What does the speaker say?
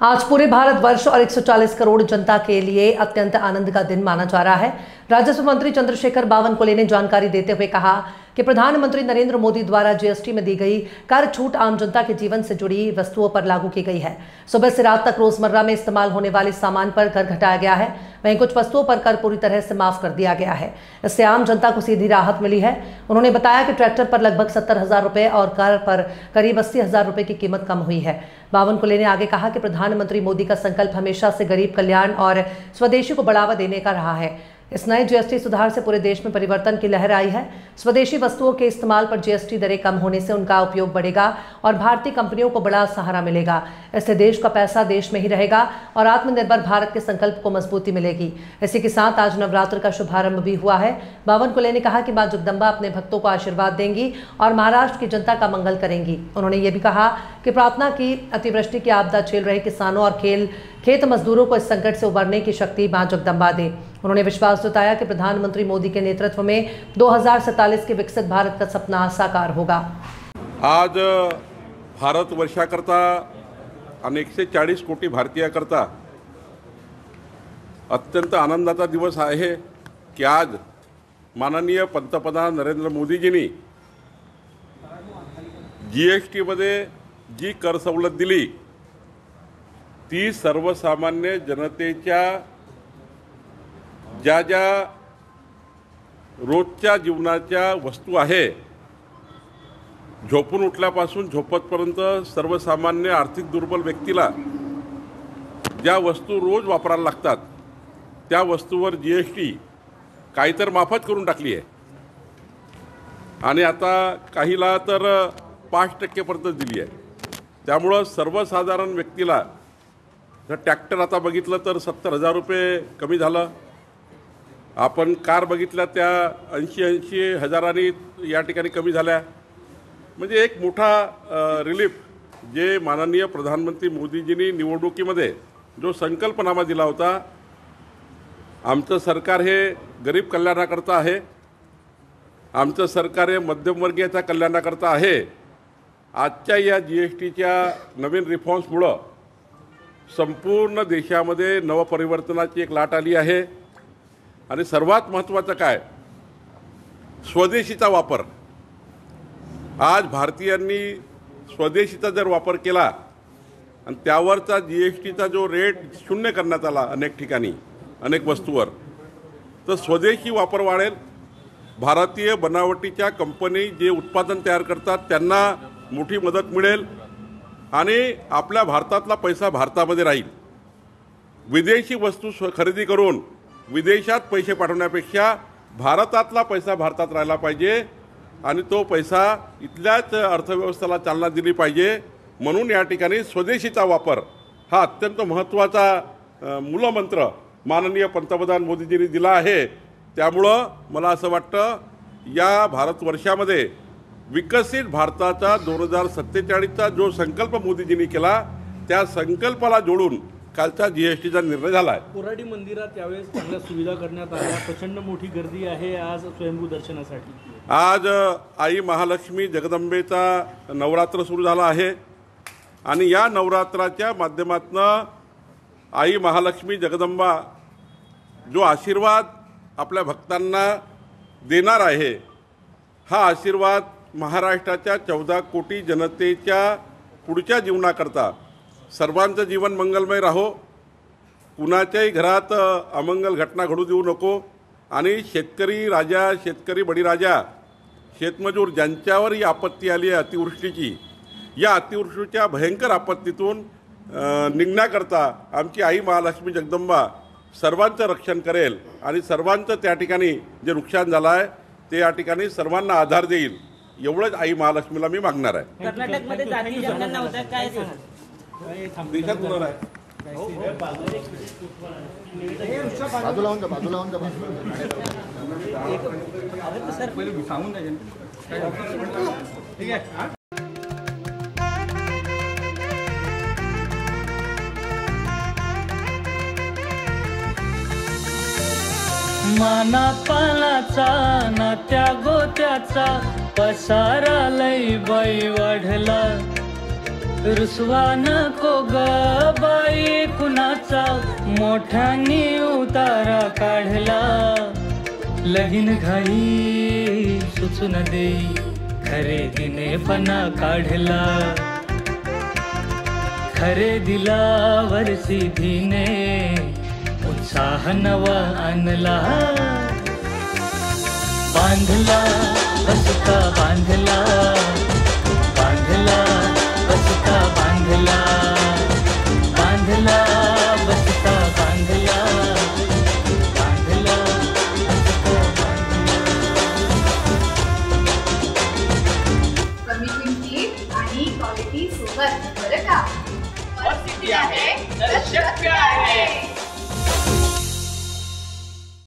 आज पूरे भारतवर्ष और 140 करोड़ जनता के लिए अत्यंत आनंद का दिन माना जा रहा है। राजस्व मंत्री चंद्रशेखर बावनकुले ने जानकारी देते हुए कहा कि प्रधानमंत्री नरेंद्र मोदी द्वारा जीएसटी में दी गई कर छूट आम जनता के जीवन से जुड़ी वस्तुओं पर लागू की गई है। सुबह से रात तक रोजमर्रा में इस्तेमाल होने वाले सामान पर कर घटाया गया है, वहीं कुछ वस्तुओं पर कर पूरी तरह से माफ कर दिया गया है। इससे आम जनता को सीधी राहत मिली है। उन्होंने बताया कि ट्रैक्टर पर लगभग 70,000 रुपये और कार पर करीब 80,000 रुपये की कीमत कम हुई है। बावनकुले ने आगे कहा कि प्रधानमंत्री मोदी का संकल्प हमेशा से गरीब कल्याण और स्वदेशी को बढ़ावा देने का रहा है। इस नए जीएसटी सुधार से पूरे देश में परिवर्तन की लहर आई है। स्वदेशी वस्तुओं के इस्तेमाल पर जीएसटी दरें कम होने से उनका उपयोग बढ़ेगा और भारतीय कंपनियों को बड़ा सहारा मिलेगा। इससे देश का पैसा देश में ही रहेगा और आत्मनिर्भर भारत के संकल्प को मजबूती मिलेगी। इसी के साथ आज नवरात्र का शुभारंभ भी हुआ है। बावनकुले ने कहा कि मां जगदम्बा अपने भक्तों को आशीर्वाद देंगी और महाराष्ट्र की जनता का मंगल करेंगी। उन्होंने ये भी कहा कि प्रार्थना की अतिवृष्टि की आपदा झेल रहे किसानों और खेत मजदूरों को इस संकट से उबरने की शक्ति मां जगदम्बा दे। उन्होंने विश्वास जताया कि प्रधानमंत्री मोदी के नेतृत्व में 2047 के विकसित भारत का सपना साकार होगा। आज भारत वर्षाकरता आणि 140 कोटी भारतीयाकरता अत्यंत आनंदाचा दिवस आहे की आज माननीय पंतप्रधान नरेंद्र मोदीजींनी जीएसटी मध्ये जी कर सवलत दिली ती सर्वसामान्य जनतेच्या ज्या ज्या रोजच्या जीवनाच्या वस्तू आहे, झोपून उठल्यापासून झोपतपर्यंत सर्वसामान्य आर्थिक दुर्बल व्यक्तीला ज्या वस्तू रोज वापरायला लागतात त्या वस्तूवर जीएसटी काही तर माफच करून टाकली आहे आणि आता काहीला तर 5% पर्यंत दिली आहे। त्यामुळे सर्वसाधारण व्यक्तीला ट्रॅक्टर आता बघितलं तर 70,000 रुपये कमी झालं। आपण कार बघितल्या त्या 80 हजारांनी या ठिकाणी कमी झाल्या। म्हणजे एक मोठा रिलीफ जे माननीय प्रधानमंत्री मोदीजींनी निवडणुकीमध्ये जो संकल्पनामा दिला होता, आमचं सरकार हे गरीब कल्याणाकरता आहे, आमचं सरकार हे मध्यमवर्गीयाच्या कल्याणाकरता आहे। आजच्या या जीएसटीच्या नवीन रिफॉर्म्समुळे संपूर्ण देशामध्ये नवपरिवर्तनाची एक लाट आली आहे आणि सर्वात महत्त्वाचं काय, स्वदेशीचा वापर। आज भारतीयांनी स्वदेशीचा जर वापर केला आणि त्यावरचा जीएसटीचा जो रेट शून्य करण्यात आला अनेक ठिकाणी अनेक वस्तूवर, तर स्वदेशी वापर वाढेल। भारतीय बनावटीच्या कंपनी जे उत्पादन तयार करतात त्यांना मोठी मदत मिळेल आणि आपल्या भारतातला पैसा भारतामध्ये राहील। विदेशी वस्तू खरेदी करून विदेशात पैसे पाठवण्यापेक्षा भारतातला पैसा भारतात राहिला पाहिजे आणि तो पैसा इथल्याच अर्थव्यवस्थेला चालना दिली पाहिजे। म्हणून या ठिकाणी स्वदेशीचा वापर हा अत्यंत महत्त्वाचा मूलमंत्र माननीय पंतप्रधान मोदीजींनी दिला आहे। त्यामुळे मला असं वाटतं या भारतवर्षामध्ये विकसित भारताचा 2047चा जो संकल्प मोदीजींनी केला त्या संकल्पाला जोडून कालचा जीएसटीचा निर्णय झाला आहे। कोराडी मंदिरात यावेळेस चांगल्या सुविधा करण्यात आल्या, प्रचंड मोठी गर्दी आहे आज स्वयंभू दर्शनासाठी। आज आई महालक्ष्मी जगदंबेचा नवरात्र सुरू झाला आहे आणि या नवरात्राच्या माध्यमातून आई महालक्ष्मी जगदंबा जो आशीर्वाद आपल्या भक्तांना देणार आहे, हा आशीर्वाद महाराष्ट्राच्या 14 कोटी जनतेच्या पुढच्या जीवनाकरता सर्वांचं जीवन मंगलमय राहो, कुणाच्याही घरात अमंगल घटना घडू देऊ नको आणि शेतकरी राजा, शेतकरी बळीराजा, शेतमजूर ज्यांच्यावर ही आपत्ती आली आहे अतिवृष्टीची, या अतिवृष्टीच्या भयंकर आपत्तीतून निघण्याकरता आमची आई महालक्ष्मी जगदंबा सर्वांचं रक्षण करेल आणि सर्वांचं त्या ठिकाणी जे नुकसान झालं आहे ते या ठिकाणी सर्वांना आधार देईल, एवढंच आई महालक्ष्मीला मी मागणार आहे। कर्नाटकमध्ये जाती जनगणना होत आहे, काय सांगा? देशात होणार आहे। माना पानाचा नात्या गोत्याचा पसारा लई बाई वाढला, रुसवा नको ग बाई। पणाचा मोठ्याने उतारा काढला. लगीन घाई सुचून देई खरेदीने पणा काढला. खरेदीला वर्षीधीने उत्साह नवा आणला. बांधला बसका बांधला